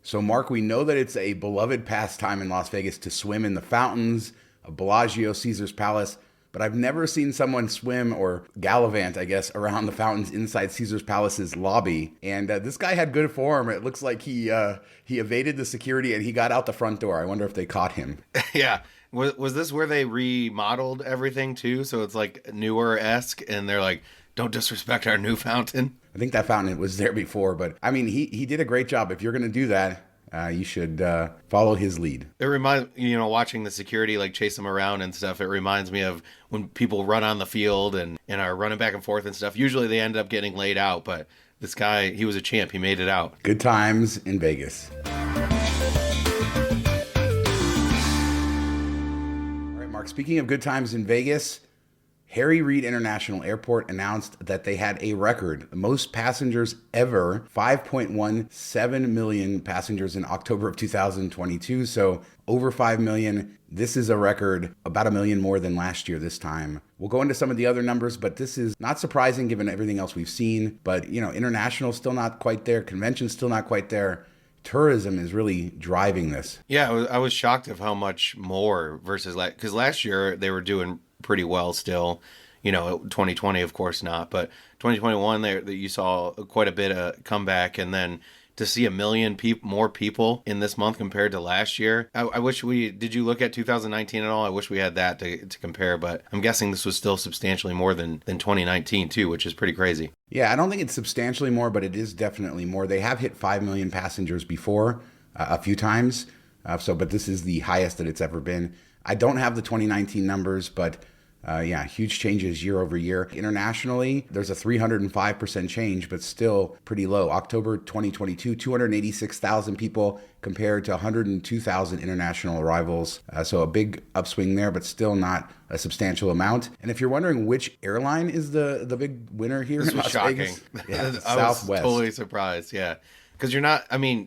So, Mark, we know that it's a beloved pastime in Las Vegas to swim in the fountains of Bellagio, Caesar's Palace, but I've never seen someone swim or gallivant, I guess, around the fountains inside Caesar's Palace's lobby. And this guy had good form. It looks like he evaded the security and he got out the front door. I wonder if they caught him. Yeah. Was this where they remodeled everything too? So it's like newer-esque, and they're like, don't disrespect our new fountain. I think that fountain was there before, but I mean, he did a great job. If you're going to do that, you should follow his lead. It reminds, watching the security like chase them around and stuff. It reminds me of when people run on the field and are running back and forth and stuff. Usually they end up getting laid out, but this guy, he was a champ. He made it out. Good times in Vegas. All right, Mark, speaking of good times in Vegas, Harry Reid International Airport announced that they had a record, the most passengers ever, 5.17 million passengers in October of 2022. So over 5 million. This is a record, about a million more than last year this time. We'll go into some of the other numbers, but this is not surprising given everything else we've seen. But, international still not quite there. Convention still not quite there. Tourism is really driving this. Yeah, I was shocked of how much more versus because last year they were doing pretty well still. 2020 of course not, but 2021 there you saw quite a bit of comeback, and then to see a million more people in this month compared to last year. I wish did you look at 2019 at all? I wish we had that to compare, but I'm guessing this was still substantially more than 2019 too, which is pretty crazy. Yeah, I don't think it's substantially more, but it is definitely more. They have hit 5 million passengers before a few times. But this is the highest that it's ever been. I don't have the 2019 numbers, but huge changes year over year. Internationally, there's a 305% change, but still pretty low. October 2022, 286,000 people compared to 102,000 international arrivals. So a big upswing there, but still not a substantial amount. And if you're wondering which airline is the big winner here in Las Vegas, I was totally surprised. Yeah. Because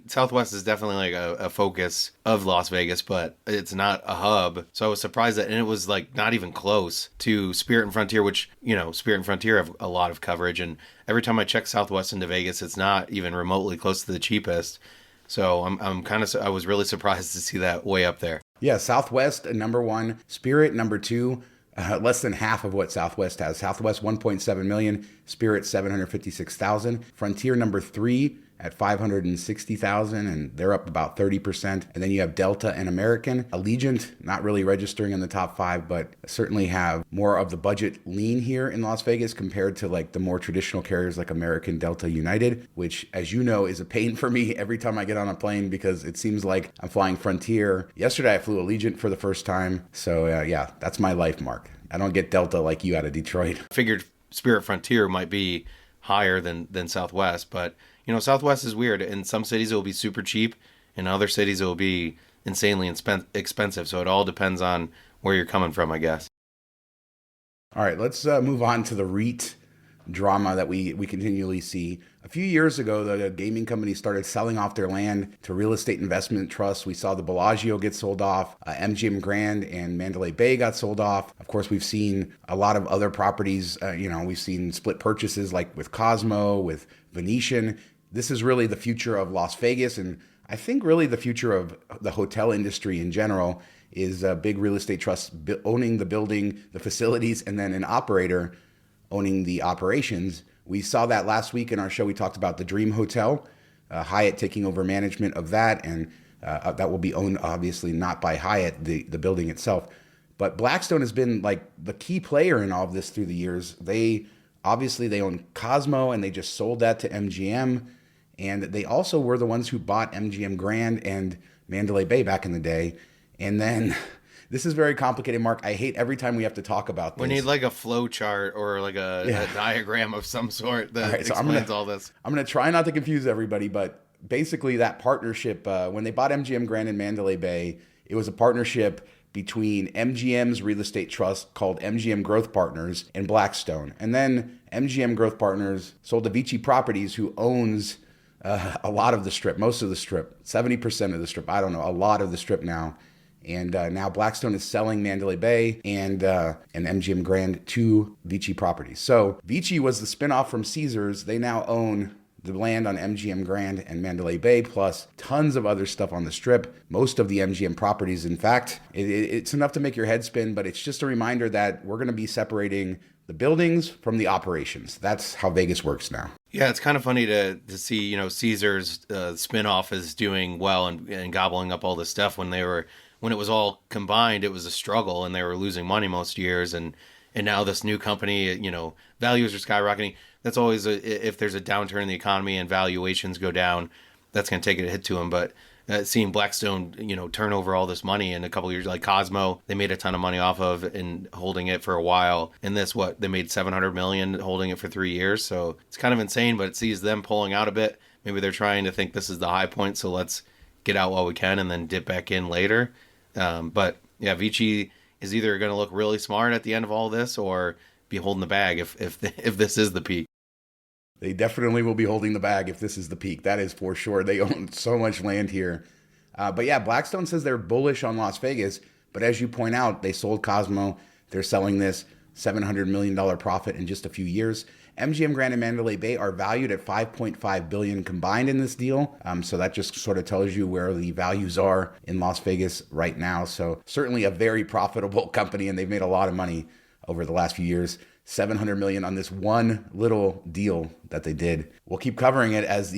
Southwest is definitely like a focus of Las Vegas, but it's not a hub. So I was surprised and it was like not even close to Spirit and Frontier, which, Spirit and Frontier have a lot of coverage. And every time I check Southwest into Vegas, it's not even remotely close to the cheapest. So I was really surprised to see that way up there. Yeah, Southwest, number one, Spirit, number two. Less than half of what Southwest has. Southwest, 1.7 million. Spirit, 756,000. Frontier, number three, at 560,000, and they're up about 30%. And then you have Delta and American. Allegiant, not really registering in the top five, but certainly have more of the budget lean here in Las Vegas compared to like the more traditional carriers like American, Delta, United, which, as you know, is a pain for me every time I get on a plane because it seems like I'm flying Frontier. Yesterday, I flew Allegiant for the first time. So that's my life, Mark. I don't get Delta like you out of Detroit. Figured Spirit Frontier might be higher than Southwest, but Southwest is weird. In some cities it will be super cheap, in other cities it will be insanely expensive. So it all depends on where you're coming from, I guess. All right, let's move on to the REIT drama that we continually see. A few years ago, the gaming companies started selling off their land to real estate investment trusts. We saw the Bellagio get sold off. MGM Grand and Mandalay Bay got sold off. Of course, we've seen a lot of other properties. We've seen split purchases like with Cosmo, with Venetian. This is really the future of Las Vegas, and I think really the future of the hotel industry in general is big real estate trusts owning the building, the facilities, and then an operator owning the operations. We saw that last week in our show. We talked about the Dream Hotel, Hyatt taking over management of that, and that will be owned obviously not by Hyatt, the building itself. But Blackstone has been like the key player in all of this through the years. They own Cosmo, and they just sold that to MGM. And they also were the ones who bought MGM Grand and Mandalay Bay back in the day. And then this is very complicated, Mark. I hate every time we have to talk about this. We need like a flow chart or like a diagram of some sort that explains all this. I'm going to try not to confuse everybody, but basically that partnership, when they bought MGM Grand and Mandalay Bay, it was a partnership between MGM's real estate trust called MGM Growth Partners and Blackstone. And then MGM Growth Partners sold to VICI Properties, who owns a lot of the Strip, most of the Strip, 70% of the Strip. I don't know, a lot of the Strip now. And now Blackstone is selling Mandalay Bay and MGM Grand to VICI Properties. So VICI was the spinoff from Caesars. They now own the land on MGM Grand and Mandalay Bay, plus tons of other stuff on the Strip. Most of the MGM properties, in fact, it's enough to make your head spin, but it's just a reminder that we're going to be separating the buildings from the operations. That's how Vegas works now. Yeah, it's kind of funny to see, Caesar's spinoff is doing well and gobbling up all this stuff when it was all combined, it was a struggle and they were losing money most years. And now this new company, values are skyrocketing. That's always if there's a downturn in the economy and valuations go down, that's going to take a hit to them. But seeing Blackstone, turn over all this money in a couple of years, like Cosmo, they made a ton of money off of and holding it for a while. And they made $700 million holding it for 3 years. So it's kind of insane, but it sees them pulling out a bit. Maybe they're trying to think this is the high point, so let's get out while we can and then dip back in later. But yeah, VICI is either going to look really smart at the end of all this or be holding the bag if this is the peak. They definitely will be holding the bag if this is the peak. That is for sure. They own so much land here. But yeah, Blackstone says they're bullish on Las Vegas. But as you point out, they sold Cosmo. They're selling this $700 million profit in just a few years. MGM Grand and Mandalay Bay are valued at $5.5 billion combined in this deal. So that just sort of tells you where the values are in Las Vegas right now. So certainly a very profitable company, and they've made a lot of money over the last few years. $700 million on this one little deal that they did. We'll keep covering it as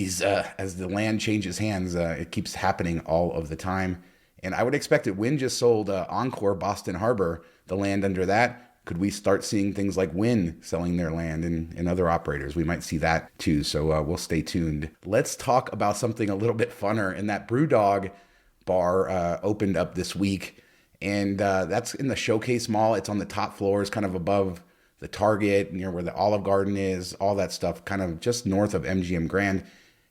as the land changes hands. It keeps happening all of the time. And I would expect it. Wynn just sold Encore Boston Harbor, the land under that. Could we start seeing things like Wynn selling their land and other operators? We might see that too. So we'll stay tuned. Let's talk about something a little bit funner. And that Brewdog bar opened up this week. And that's in the Showcase Mall. It's on the top floors, kind of above the Target, near where the Olive Garden is, all that stuff, kind of just north of MGM Grand.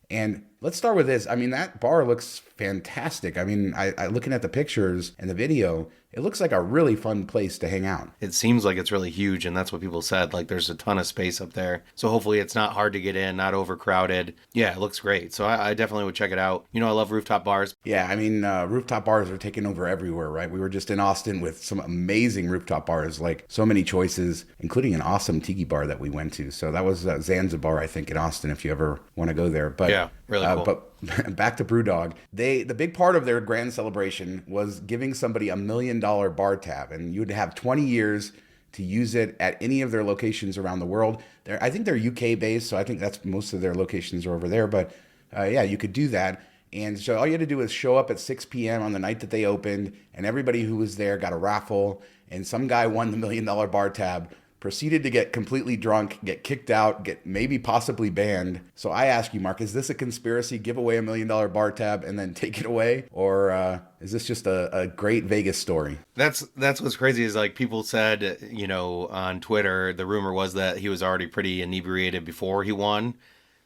And let's start with this. I mean, that bar looks fantastic. I mean, I looking at the pictures and the video, it looks like a really fun place to hang out. It seems like it's really huge, and that's what people said. Like, there's a ton of space up there. So hopefully it's not hard to get in, not overcrowded. Yeah, it looks great. So I definitely would check it out. I love rooftop bars. Yeah, I mean, rooftop bars are taking over everywhere, right? We were just in Austin with some amazing rooftop bars, like so many choices, including an awesome tiki bar that we went to. So that was Zanzibar, I think, in Austin, if you ever want to go there. But yeah, really cool. But back to Brewdog. The big part of their grand celebration was giving somebody $1 million bar tab, and you'd have 20 years to use it at any of their locations around the world. I think they're UK based, so I think that's most of their locations are over there. But yeah, you could do that. And so all you had to do was show up at 6 p.m. on the night that they opened, and everybody who was there got a raffle, and some guy won the $1 million bar tab, proceeded to get completely drunk, get kicked out, get maybe possibly banned. So I ask you, Mark, is this a conspiracy? Give away $1 million bar tab and then take it away? Or is this just a great Vegas story? That's what's crazy is, like, people said, on Twitter, the rumor was that he was already pretty inebriated before he won.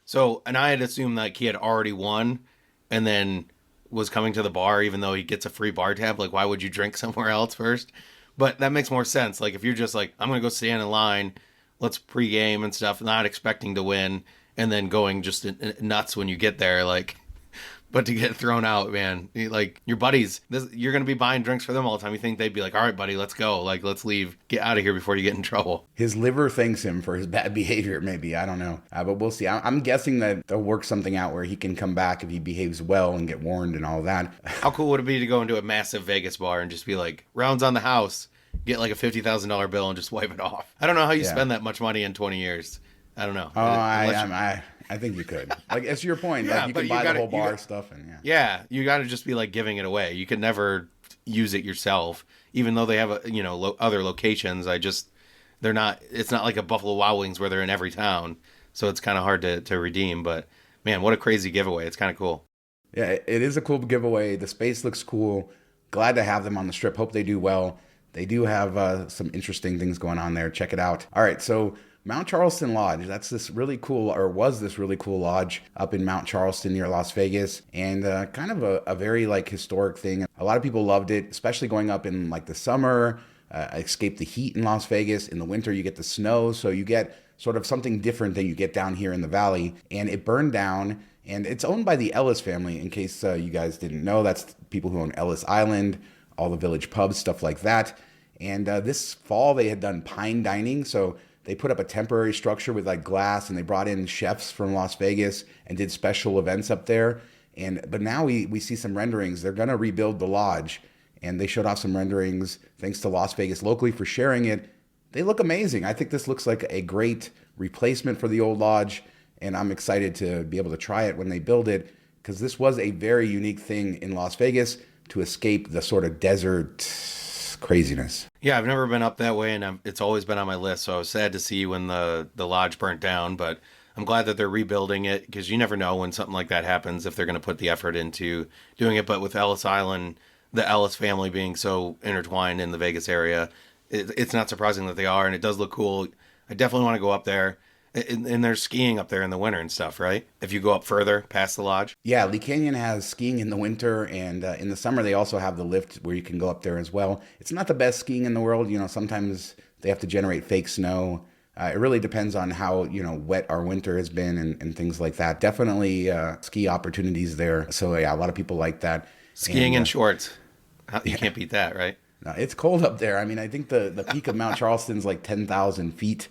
So, and I had assumed like he had already won and then was coming to the bar, even though he gets a free bar tab. Like, why would you drink somewhere else first? But that makes more sense. Like, if you're just like, I'm going to go stand in line, let's pregame and stuff, not expecting to win, and then going just nuts when you get there, like, but to get thrown out, man, like, your buddies, you're going to be buying drinks for them all the time. You think they'd be like, all right, buddy, let's go. Like, let's leave. Get out of here before you get in trouble. His liver thanks him for his bad behavior, maybe. I don't know. But we'll see. I'm guessing that they'll work something out where he can come back if he behaves well and get warned and all that. How cool would it be to go into a massive Vegas bar and just be like, rounds on the house, get like a $50,000 bill and just wipe it off? I don't know how you spend that much money in 20 years. I don't know. Oh, I think you could. Like, it's your point. Yeah, like, you can buy the whole bar stuff. And yeah, you got to just be like giving it away. You could never use it yourself, even though they have other locations. They're not. It's not like a Buffalo Wild Wings where they're in every town, so it's kind of hard to redeem. But man, what a crazy giveaway! It's kind of cool. Yeah, it is a cool giveaway. The space looks cool. Glad to have them on the Strip. Hope they do well. They do have some interesting things going on there. Check it out. All right, so Mount Charleston Lodge, was this really cool lodge up in Mount Charleston near Las Vegas, and kind of a very like historic thing. A lot of people loved it, especially going up in like the summer, escape the heat in Las Vegas. In the winter, you get the snow, so you get sort of something different than you get down here in the valley. And it burned down, and it's owned by the Ellis family, in case you guys didn't know. That's people who own Ellis Island, all the village pubs, stuff like that. And this fall, they had done pine dining, so They put up a temporary structure with like glass, and they brought in chefs from Las Vegas and did special events up there. But now we see some renderings. They're gonna rebuild the lodge, and they showed off some renderings. Thanks to Las Vegas locally for sharing it. They look amazing. I think this looks like a great replacement for the old lodge, and I'm excited to be able to try it when they build it, because this was a very unique thing in Las Vegas to escape the sort of desert craziness. Yeah, I've never been up that way, and it's always been on my list. So I was sad to see when the lodge burnt down, but I'm glad that they're rebuilding it, because you never know when something like that happens if they're going to put the effort into doing it. But with Ellis Island, the Ellis family being so intertwined in the Vegas area, it's not surprising that they are, and it does look cool. I definitely want to go up there. And there's skiing up there in the winter and stuff, right? If you go up further past the lodge. Yeah, Lee Canyon has skiing in the winter, and in the summer they also have the lift where you can go up there as well. It's not the best skiing in the world. Sometimes they have to generate fake snow. It really depends on how, wet our winter has been and things like that. Definitely ski opportunities there. So yeah, a lot of people like that. Skiing in shorts. You can't beat that, right? No, it's cold up there. I mean, I think the peak of Mount Charleston is like 10,000 feet.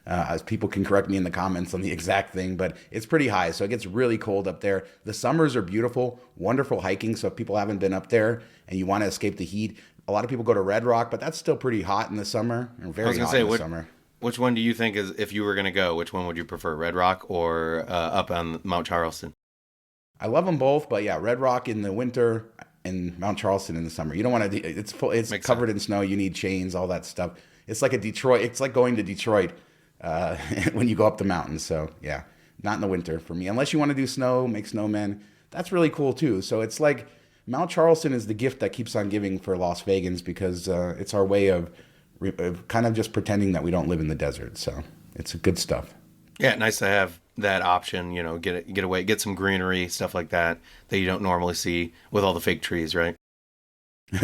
As people can correct me in the comments on the exact thing, but it's pretty high. So it gets really cold up there. The summers are beautiful, wonderful hiking. So if people haven't been up there and you want to escape the heat, a lot of people go to Red Rock, but that's still pretty hot in the summer. Very hot in the summer. Which one do you think is, if you were going to go, which one would you prefer, Red Rock or up on Mount Charleston? I love them both, but yeah, Red Rock in the winter and Mount Charleston in the summer. You don't want to, it's covered in snow. You need chains, all that stuff. It's like it's like going to Detroit when you go up the mountains. So yeah, not in the winter for me, unless you want to do snow, make snowmen. That's really cool too. So it's like Mount Charleston is the gift that keeps on giving for Las Vegans, because it's our way of kind of just pretending that we don't live in the desert. So it's good stuff. Yeah, nice to have that option. Get away, get some greenery, stuff like that you don't normally see with all the fake trees, right?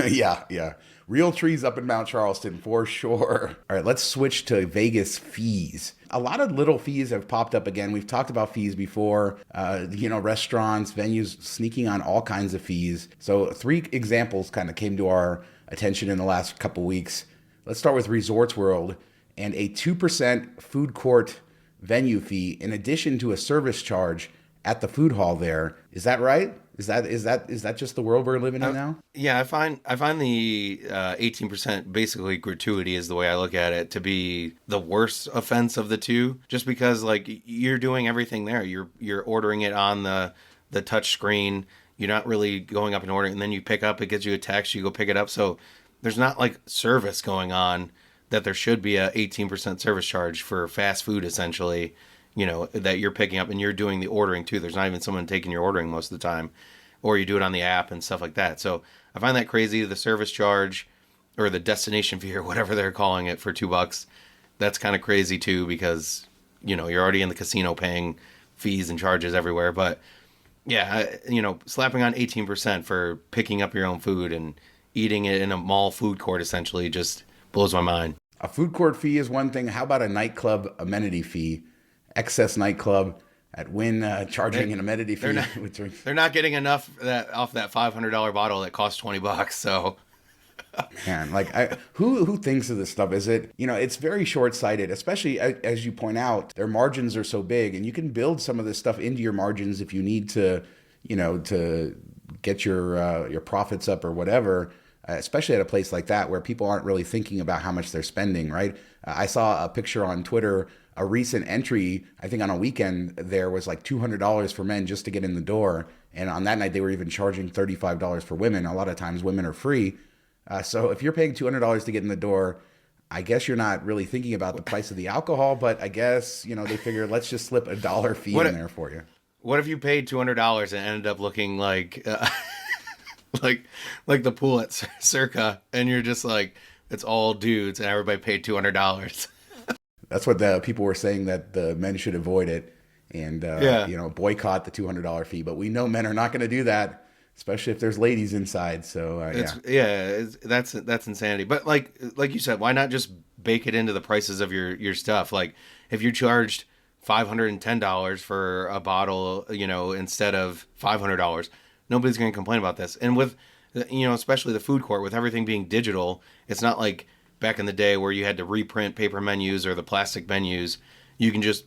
Yeah. Real trees up in Mount Charleston for sure. All right, let's switch to Vegas fees. A lot of little fees have popped up again. We've talked about fees before, restaurants, venues sneaking on all kinds of fees. So 3 examples kind of came to our attention in the last couple weeks. Let's start with Resorts World and a 2% food court venue fee in addition to a service charge at the food hall there. Is that right? Is that just the world we're living in now? Yeah, I find the 18% basically gratuity is the way I look at it to be the worst offense of the two. Just because like you're doing everything there, you're ordering it on the touch screen. You're not really going up and ordering, and then you pick up. It gives you a text. You go pick it up. So there's not like service going on that there should be a 18% service charge for fast food essentially. That you're picking up and you're doing the ordering too. There's not even someone taking your ordering most of the time, or you do it on the app and stuff like that. So I find that crazy. The service charge or the destination fee or whatever they're calling it for $2, that's kind of crazy too, because, you're already in the casino paying fees and charges everywhere. But yeah, slapping on 18% for picking up your own food and eating it in a mall food court essentially just blows my mind. A food court fee is one thing. How about a nightclub amenity fee? Excess nightclub at Wynn charging an amenity fee. They're not getting enough off that $500 bottle that costs $20. So, man, who thinks of this stuff? Is it, it's very short-sighted, especially as you point out, their margins are so big, and you can build some of this stuff into your margins if you need to, to get your profits up or whatever. Especially at a place like that where people aren't really thinking about how much they're spending, right? I saw a picture on Twitter, a recent entry, I think on a weekend, there was like $200 for men just to get in the door. And on that night, they were even charging $35 for women. A lot of times women are free. So if you're paying $200 to get in the door, I guess you're not really thinking about the price of the alcohol, but I guess, they figure let's just slip $1 fee in there for you. What if you paid $200 and ended up looking like... like the pool at Circa, and you're just like, it's all dudes, and everybody paid $200. That's what the people were saying, that the men should avoid it and boycott the $200 fee. But we know men are not going to do that, especially if there's ladies inside. So that's insanity. But like you said, why not just bake it into the prices of your stuff? Like if you charged $510 for a bottle, instead of $500. Nobody's going to complain about this. And with, especially the food court, with everything being digital, it's not like back in the day where you had to reprint paper menus or the plastic menus, you can just,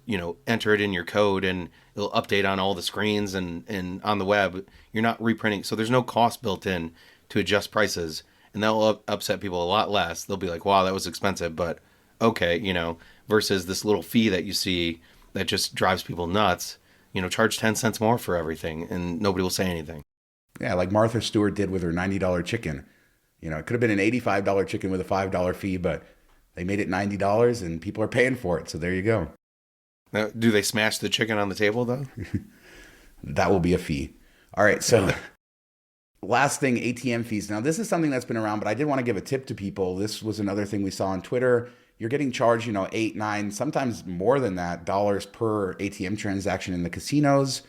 enter it in your code and it'll update on all the screens and on the web. You're not reprinting. So there's no cost built in to adjust prices. And that'll upset people a lot less. They'll be like, wow, that was expensive, but okay, versus this little fee that you see that just drives people nuts. Charge 10 cents more for everything and nobody will say anything. Yeah, like Martha Stewart did with her $90 chicken. It could have been an $85 chicken with a $5 fee, but they made it $90 and people are paying for it. So there you go. Now, do they smash the chicken on the table, though? That will be a fee. All right, so last thing, ATM fees. Now, this is something that's been around, but I did want to give a tip to people. This was another thing we saw on Twitter. You're getting charged, 8, 9, sometimes more than that, dollars per ATM transaction in the casinos.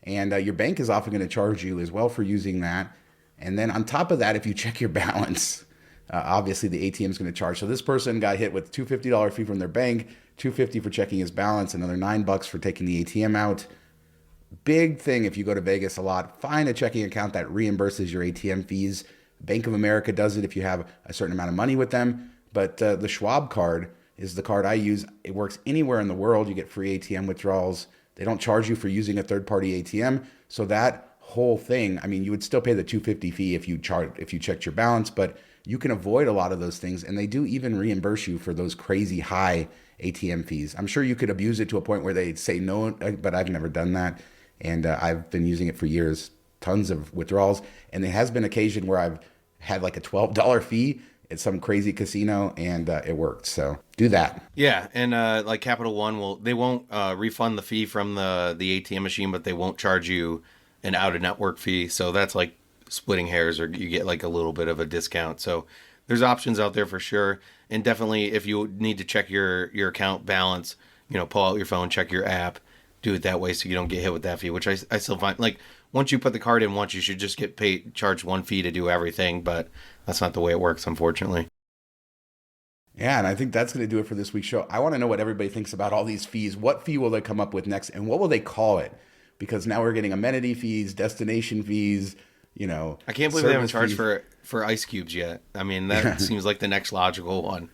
And your bank is often going to charge you as well for using that. And then on top of that, if you check your balance, obviously the ATM is going to charge. So this person got hit with $250 fee from their bank, $250 for checking his balance, another $9 for taking the ATM out. Big thing if you go to Vegas a lot, find a checking account that reimburses your ATM fees. Bank of America does it if you have a certain amount of money with them. But the Schwab card is the card I use. It works anywhere in the world. You get free ATM withdrawals. They don't charge you for using a third-party ATM. So that whole thing, you would still pay the $250 fee if you checked your balance, but you can avoid a lot of those things. And they do even reimburse you for those crazy high ATM fees. I'm sure you could abuse it to a point where they say no, but I've never done that. And I've been using it for years, tons of withdrawals. And there has been occasion where I've had like a $12 fee at some crazy casino and it worked. So do that. Yeah. And like Capital One they won't refund the fee from the ATM machine, but they won't charge you an out of network fee. So that's like splitting hairs, or you get like a little bit of a discount. So there's options out there for sure. And definitely if you need to check your account balance, pull out your phone, check your app, do it that way so you don't get hit with that fee, which I still find, like, once you put the card in once, you should just get charged one fee to do everything, but that's not the way it works, unfortunately. Yeah, and I think that's going to do it for this week's show. I want to know what everybody thinks about all these fees. What fee will they come up with next, and what will they call it? Because now we're getting amenity fees, destination fees, I can't believe they haven't charged for ice cubes yet. That seems like the next logical one.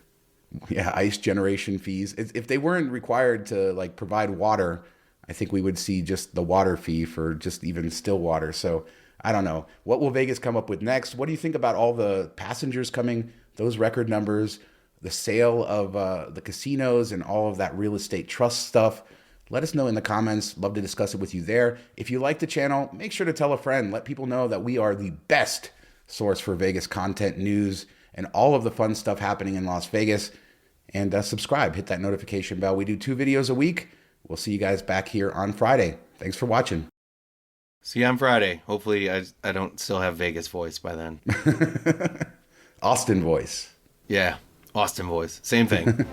Yeah, ice generation fees. If they weren't required to like provide water, I think we would see just the water fee for just even still water. So I don't know. What will Vegas come up with next? What do you think about all the passengers coming, those record numbers, the sale of the casinos and all of that real estate trust stuff? Let us know in the comments. Love to discuss it with you there. If you like the channel, make sure to tell a friend. Let people know that we are the best source for Vegas content, news, and all of the fun stuff happening in Las Vegas. And subscribe. Hit that notification bell. We do 2 videos a week. We'll see you guys back here on Friday. Thanks for watching. See you on Friday. Hopefully I don't still have Vegas voice by then. Austin voice. Yeah, Austin voice. Same thing.